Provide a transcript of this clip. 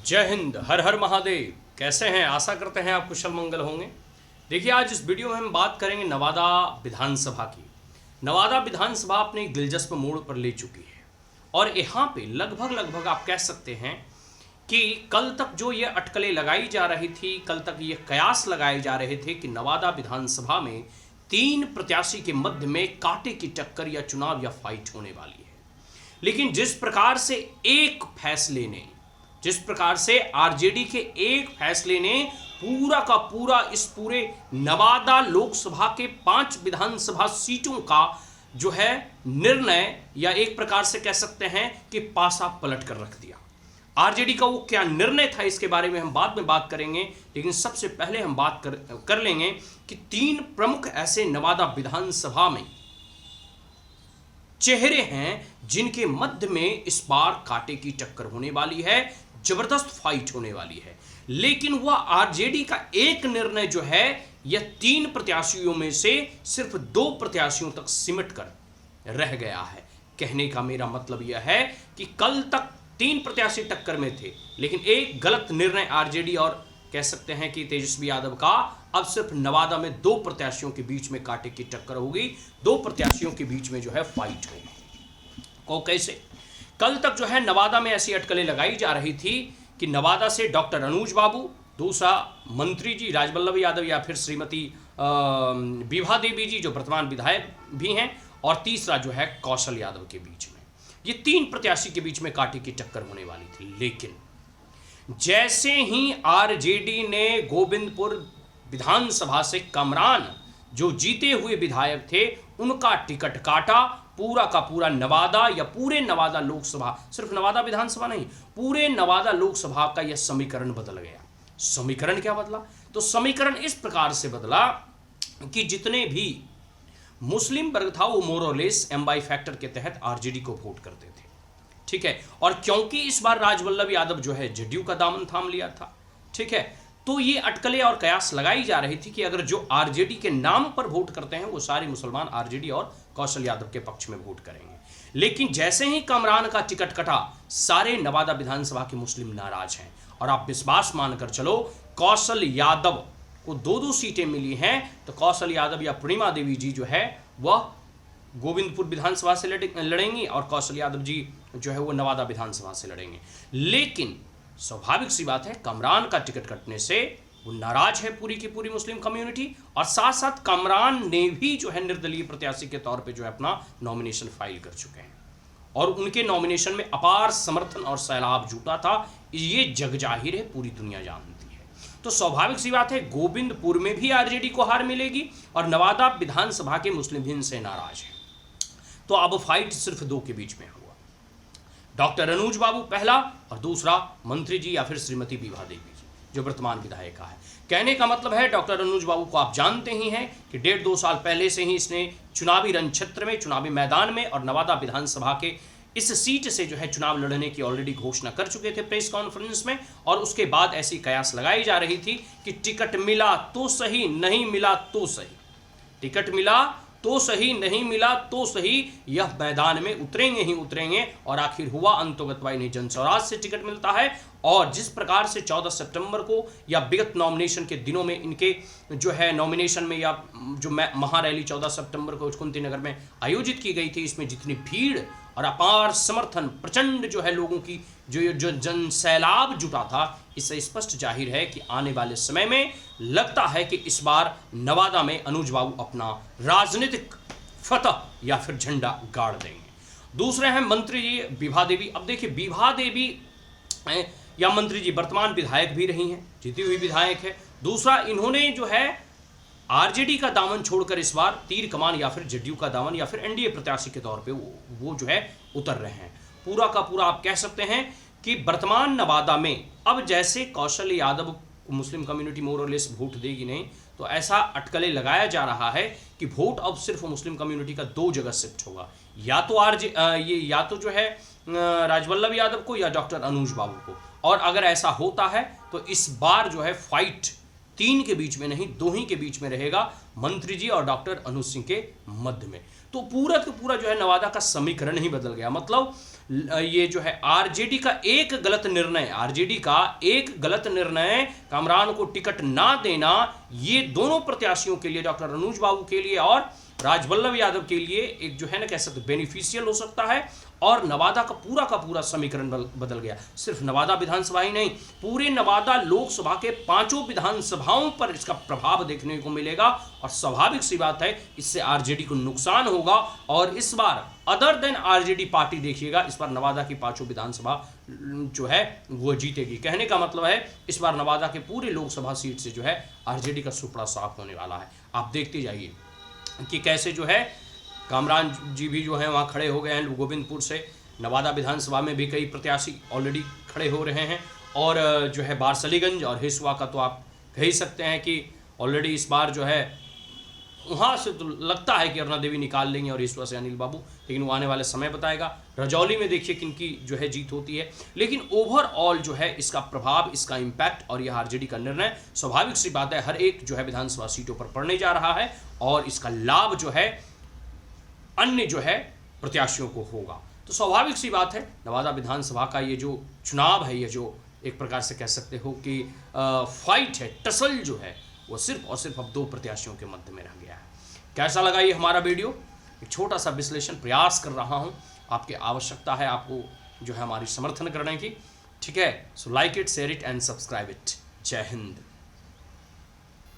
जय हिंद, हर हर महादेव। कैसे हैं? आशा करते हैं आप कुशल मंगल होंगे। देखिए, आज इस वीडियो में हम बात करेंगे नवादा विधानसभा की। नवादा विधानसभा अपने एक दिलचस्प मोड़ पर ले चुकी है और यहाँ पे लगभग आप कह सकते हैं कि कल तक जो ये अटकलें लगाई जा रही थी, कल तक ये कयास लगाए जा रहे थे कि नवादा विधानसभा में 3 प्रत्याशी के मध्य में कांटे की टक्कर या चुनाव या फाइट होने वाली है। लेकिन जिस प्रकार से आरजेडी के एक फैसले ने पूरा का पूरा इस पूरे नवादा लोकसभा के 5 विधानसभा सीटों का जो है निर्णय, या एक प्रकार से कह सकते हैं कि पासा पलट कर रख दिया। आरजेडी का वो क्या निर्णय था, इसके बारे में हम बाद में बात करेंगे। लेकिन सबसे पहले हम बात कर लेंगे कि 3 प्रमुख ऐसे नवादा विधानसभा में चेहरे हैं जिनके मध्य में इस बार कांटे की टक्कर होने वाली है, जबरदस्त फाइट होने वाली है। लेकिन वह आरजेडी का एक निर्णय जो है यह 3 प्रत्याशियों में से सिर्फ 2 प्रत्याशियों तक सिमट कर रह गया है। कहने का मेरा मतलब यह है कि कल तक 3 प्रत्याशी टक्कर में थे, लेकिन एक गलत निर्णय आरजेडी और कह सकते हैं कि तेजस्वी यादव का, अब सिर्फ नवादा में 2 प्रत्याशियों के बीच में कांटे की टक्कर होगी, 2 प्रत्याशियों के बीच में जो है फाइट होगी। को कैसे? कल तक जो है नवादा में ऐसी अटकलें लगाई जा रही थी कि नवादा से डॉक्टर अनुज बाबू, दूसरा मंत्री जी राजवल्लभ यादव या फिर श्रीमती विभा देवी जी जो वर्तमान विधायक भी हैं, और तीसरा जो है कौशल यादव के बीच में, ये 3 प्रत्याशी के बीच में कांटे की टक्कर होने वाली थी। लेकिन जैसे ही आरजेडी ने गोविंदपुर विधानसभा से कमरान जो जीते हुए विधायक थे उनका टिकट काटा, पूरा का पूरा नवादा या पूरे नवादा लोकसभा, सिर्फ नवादा विधानसभा नहीं, पूरे नवादा लोकसभा का यह समीकरण बदल गया। समीकरण क्या बदला? तो समीकरण इस प्रकार से बदला कि जितने भी मुस्लिम वर्ग था वो मोर और लेस एम/बाई फैक्टर के तहत आरजेडी को वोट करते थे। ठीक है, और क्योंकि इस बार राजवल्लभ यादव जो है जदयू का दामन थाम लिया था, ठीक है, तो ये अटकलें और कयास लगाई जा रही थी कि अगर जो आरजेडी के नाम पर वोट करते हैं वो सारे मुसलमान आरजेडी और कौशल यादव के पक्ष में वोट करेंगे। लेकिन जैसे ही कमरान का टिकट कटा, सारे नवादा विधानसभा के मुस्लिम नाराज हैं। और आप विश्वास मानकर चलो, कौशल यादव को 2-2 सीटें मिली हैं, तो कौशल यादव या पूर्णिमा देवी जी जो है वह गोविंदपुर विधानसभा से लड़ेंगी और कौशल यादव जी जो है वो नवादा विधानसभा से लड़ेंगे। लेकिन स्वाभाविक सी बात है, कमरान का टिकट कटने से वो नाराज है पूरी की पूरी मुस्लिम कम्युनिटी, और साथ साथ कमरान ने भी जो है निर्दलीय प्रत्याशी के तौर पे जो है अपना नॉमिनेशन फाइल कर चुके हैं और उनके नॉमिनेशन में अपार समर्थन और सैलाब जुटा था। ये जग जाहिर है, पूरी दुनिया जानती है। तो स्वाभाविक सी बात है, गोविंदपुर में भी आरजेडी को हार मिलेगी और नवादा विधानसभा के मुस्लिम हिंद से नाराज है। तो अब फाइट सिर्फ 2 के बीच में हुआ, डॉक्टर अनुज बाबू पहला और दूसरा मंत्री जी या फिर श्रीमती विभा देवी जी जो वर्तमान विधायिका है। कहने का मतलब है, डॉक्टर अनुज बाबू को आप जानते ही हैं कि 1.5-2 साल पहले से ही इसने चुनावी रण क्षेत्र में, चुनावी मैदान में और नवादा विधानसभा के इस सीट से जो है चुनाव लड़ने की ऑलरेडी घोषणा कर चुके थे प्रेस कॉन्फ्रेंस में। और उसके बाद ऐसी कयास लगाई जा रही थी कि टिकट मिला तो सही, नहीं मिला तो सही, टिकट मिला तो सही, नहीं मिला तो सही, यह मैदान में उतरेंगे ही उतरेंगे। और आखिर हुआ अंतोगत्वा इन्हें जनस्वराज से टिकट मिलता है। और जिस प्रकार से 14 सितंबर को या विगत नॉमिनेशन के दिनों में इनके जो है नॉमिनेशन में या जो महारैली 14 सितंबर को कुंती नगर में आयोजित की गई थी, इसमें जितनी भीड़ और अपार समर्थन, प्रचंड जो है लोगों की जो जन सैलाब जुटा था, इससे स्पष्ट जाहिर है कि आने वाले समय में लगता है कि इस बार नवादा में अनुज बाबू अपना राजनीतिक फतह या फिर झंडा गाड़ देंगे। दूसरे हैं मंत्री जी विभा देवी। अब देखिए, विभा देवी या मंत्री जी वर्तमान विधायक भी रही हैं, जीती हुई विधायक है। दूसरा, इन्होंने जो है आरजेडी का दामन छोड़कर इस बार तीर कमान या फिर जदयू का दामन या फिर एनडीए प्रत्याशी के तौर पे वो जो है उतर रहे हैं। पूरा का पूरा आप कह सकते हैं कि वर्तमान नवादा में अब जैसे कौशल यादव को मुस्लिम कम्युनिटी मोर और लेस वोट देगी नहीं, तो ऐसा अटकलें लगाया जा रहा है कि वोट अब सिर्फ मुस्लिम कम्युनिटी का 2 जगह शिफ्ट होगा, या तो जो है राजवल्लभ यादव को या डॉक्टर अनुज बाबू को। और अगर ऐसा होता है तो इस बार जो है फाइट 3 के बीच में नहीं, 2 ही के बीच में रहेगा, मंत्री जी और डॉक्टर अनुज सिंह के मध्य में। तो पूरा का पूरा जो है नवादा का समीकरण ही बदल गया। मतलब ये जो है आरजेडी का एक गलत निर्णय, आरजेडी का एक गलत निर्णय कामरान को टिकट ना देना, ये दोनों प्रत्याशियों के लिए, डॉक्टर अनुज बाबू के लिए और राजवल्लभ यादव के लिए एक जो है ना कह सकते बेनिफिशियल हो सकता है। और नवादा का पूरा समीकरण बदल गया। सिर्फ नवादा विधानसभा ही नहीं, पूरे नवादा लोकसभा के 5 विधानसभाओं पर इसका प्रभाव देखने को मिलेगा। और स्वाभाविक सी बात है, इससे आरजेडी को नुकसान होगा। और इस बार अदर देन आरजेडी पार्टी देखिएगा, इस बार नवादा की 5 विधानसभा जो है वो जीतेगी। कहने का मतलब है इस बार नवादा के पूरे लोकसभा सीट से जो है आरजेडी का सुपड़ा साफ होने वाला है। आप देखते जाइए कि कैसे जो है कामरान जी भी जो है वहाँ खड़े हो गए हैं गोविंदपुर से। नवादा विधानसभा में भी कई प्रत्याशी ऑलरेडी खड़े हो रहे हैं। और जो है बारसलीगंज और हिसुआ का तो आप कह ही सकते हैं कि ऑलरेडी इस बार जो है वहाँ से तो लगता है कि अरुणा देवी निकाल लेंगे और हिसुआ से अनिल बाबू, लेकिन वो आने वाले समय बताएगा। रजौली में देखिए किनकी जो है जीत होती है। लेकिन ओवरऑल जो है इसका प्रभाव, इसका इम्पैक्ट और यह आरजेडी का निर्णय स्वाभाविक सी बात है हर एक जो है विधानसभा सीटों पर पड़ने जा रहा है। और इसका लाभ जो है अन्य जो है प्रत्याशियों को होगा। तो स्वाभाविक सी बात है नवादा विधानसभा का ये जो चुनाव है, ये जो एक प्रकार से कह सकते हो कि फाइट है, टसल जो है, वो सिर्फ और सिर्फ अब 2 प्रत्याशियों के मध्य में रह गया है। कैसा लगा ये हमारा वीडियो? एक छोटा सा विश्लेषण प्रयास कर रहा हूँ, आपकी आवश्यकता है आपको जो है हमारी समर्थन करने की। ठीक है, so like it, share it and subscribe it. जय हिंद।